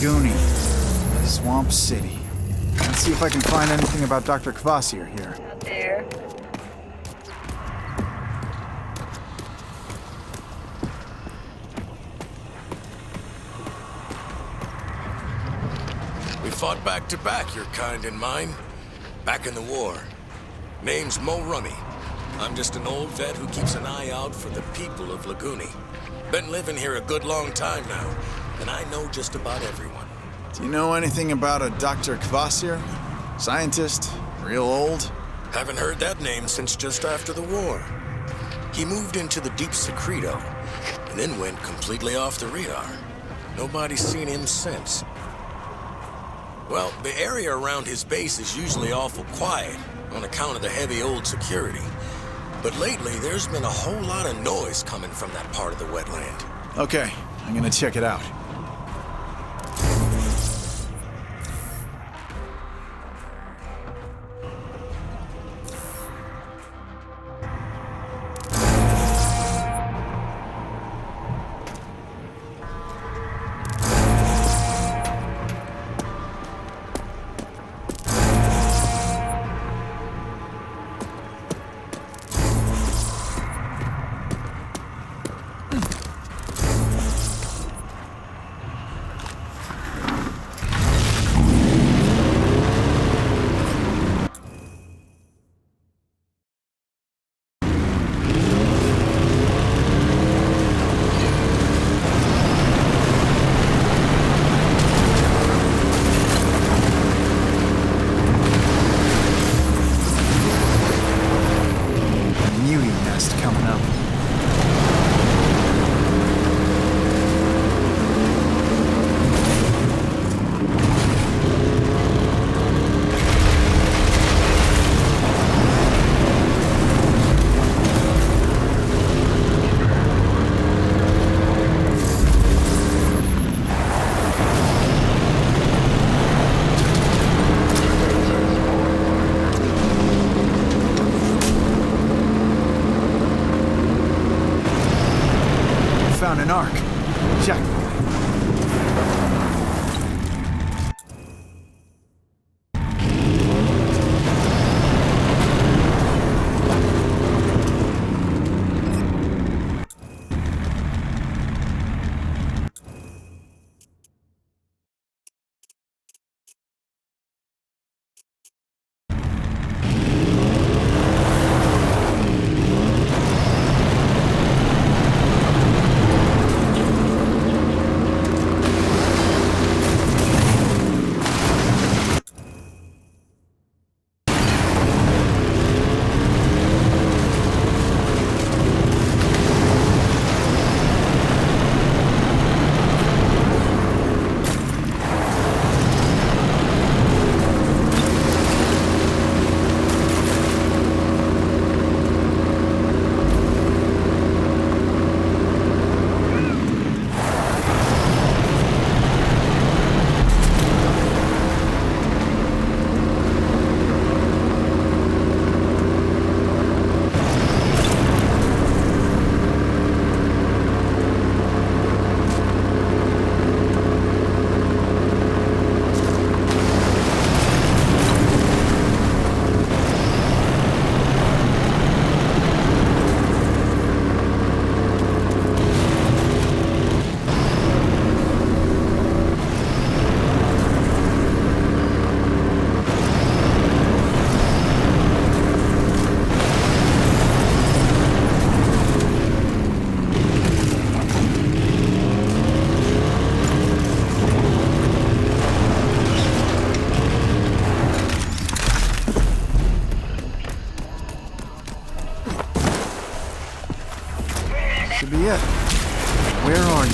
Laguni, Swamp City. Let's see if I can find anything about Dr. Kvasir here. Out there. We fought back to back, your kind and mine. Back in the war. Name's Mo Rummy. I'm just an old vet who keeps an eye out for the people of Laguni. Been living here a good long time now, and I know just about everyone. Do you know anything about a Dr. Kvasir? Scientist? Real old? Haven't heard that name since just after the war. He moved into the deep secreto, and then went completely off the radar. Nobody's seen him since. Well, the area around his base is usually awful quiet on account of the heavy old security. But lately, there's been a whole lot of noise coming from that part of the wetland. Okay, I'm gonna check it out. Coming up. Found an arc. Check. Should be it. Where are you?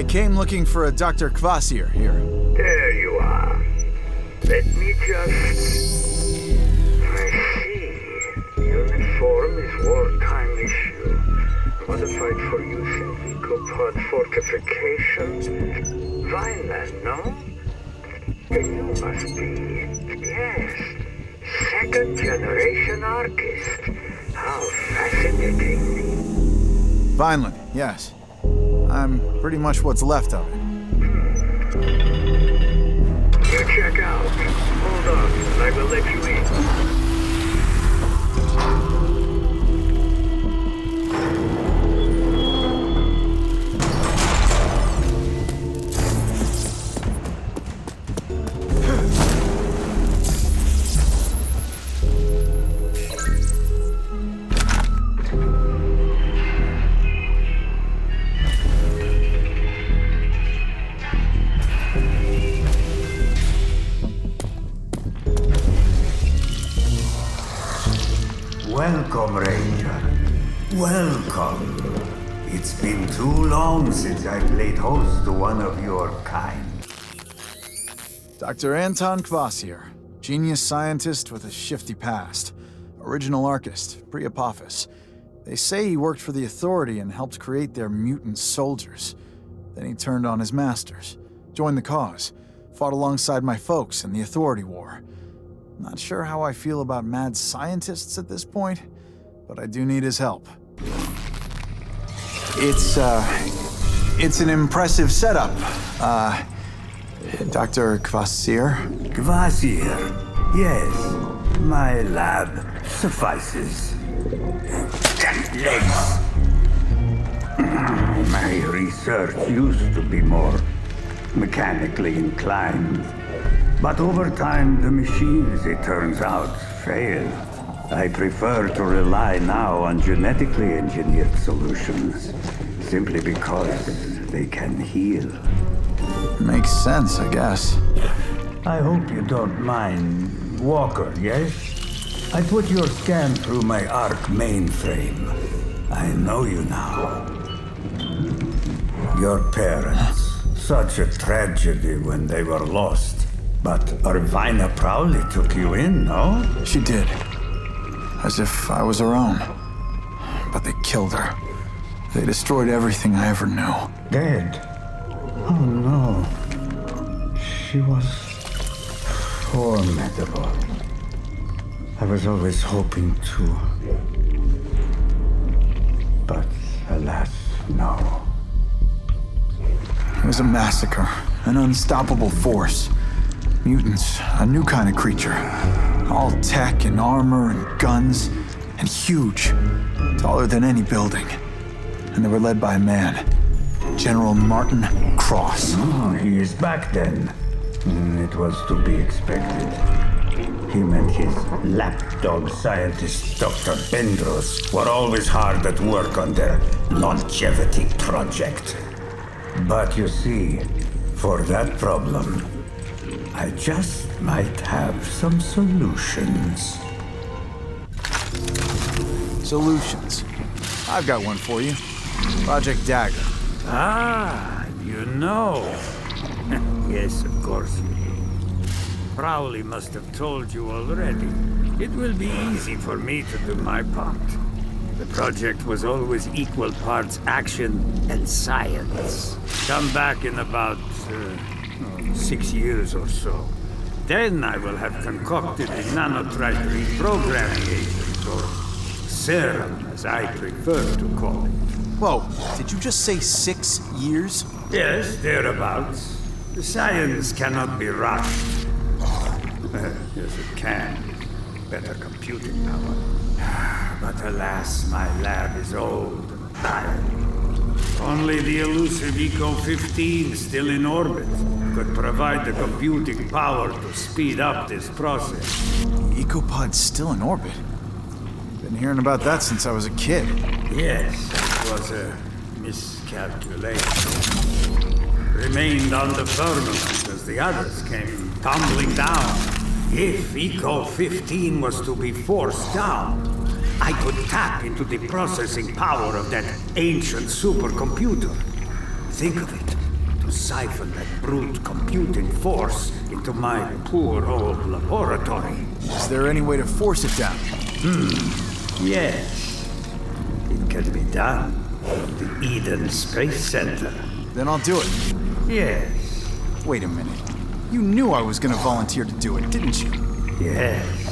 I came looking for a Dr. Kvasir here. There you are. Let me just... I see. Uniform is wartime issue. Modified for use in ecopod fortifications. Vineland, no? Then you must be... Yes. Second generation artist. How fascinating. Vineland, yes. I'm pretty much what's left of it. You check out. Hold on, I will let you in. Welcome, Ranger. Welcome. It's been too long since I played host to one of your kind. Dr. Anton Kvasir, genius scientist with a shifty past. Original archist, pre-Apophis. They say he worked for the Authority and helped create their mutant soldiers. Then he turned on his masters, joined the cause, fought alongside my folks in the Authority War. Not sure how I feel about mad scientists at this point, but I do need his help. It's an impressive setup. Dr. Kvasir? Kvasir, yes. My lab suffices. Legs. My research used to be more mechanically inclined. But over time, the machines, it turns out, fail. I prefer to rely now on genetically engineered solutions, simply because they can heal. Makes sense, I guess. I hope you don't mind. Walker, yes? I put your scan through my ARC mainframe. I know you now. Your parents. Such a tragedy when they were lost. But Irvina proudly took you in, no? She did. As if I was her own. But they killed her. They destroyed everything I ever knew. Dead? Oh no. She was formidable. I was always hoping to. But alas, no. It was a massacre. An unstoppable force. Mutants, a new kind of creature. All tech and armor and guns, and huge. Taller than any building. And they were led by a man. General Martin Cross. Oh, he is back then. It was to be expected. Him and his lapdog scientist, Dr. Bendros, were always hard at work on their longevity project. But you see, for that problem, I just might have some solutions. Solutions. I've got one for you. Project Dagger. Ah, you know. Yes, of course. Crowley must have told you already. It will be easy for me to do my part. The project was always equal parts action and science. Come back in about 6 years or so. Then I will have concocted the nanotrite reprogramming agent, or serum, as I prefer to call it. Whoa, did you just say 6 years? Yes, thereabouts. The science cannot be rushed. Yes, it can. Better computing power. But alas, my lab is old and tired. Only the elusive Eco-15 still in orbit could provide the computing power to speed up this process. Ecopod's still in orbit. Been hearing about that since I was a kid. Yes, it was a miscalculation. Remained on the firmament as the others came tumbling down. If Eco-15 was to be forced down, I could tap into the processing power of that ancient supercomputer. Think of it. to siphon that brute computing force into my poor old laboratory. Is there any way to force it down? Yes, it can be done. The Eden Space Center. Then I'll do it. Yes, Wait a minute. You knew I was gonna volunteer to do it, didn't you? yes.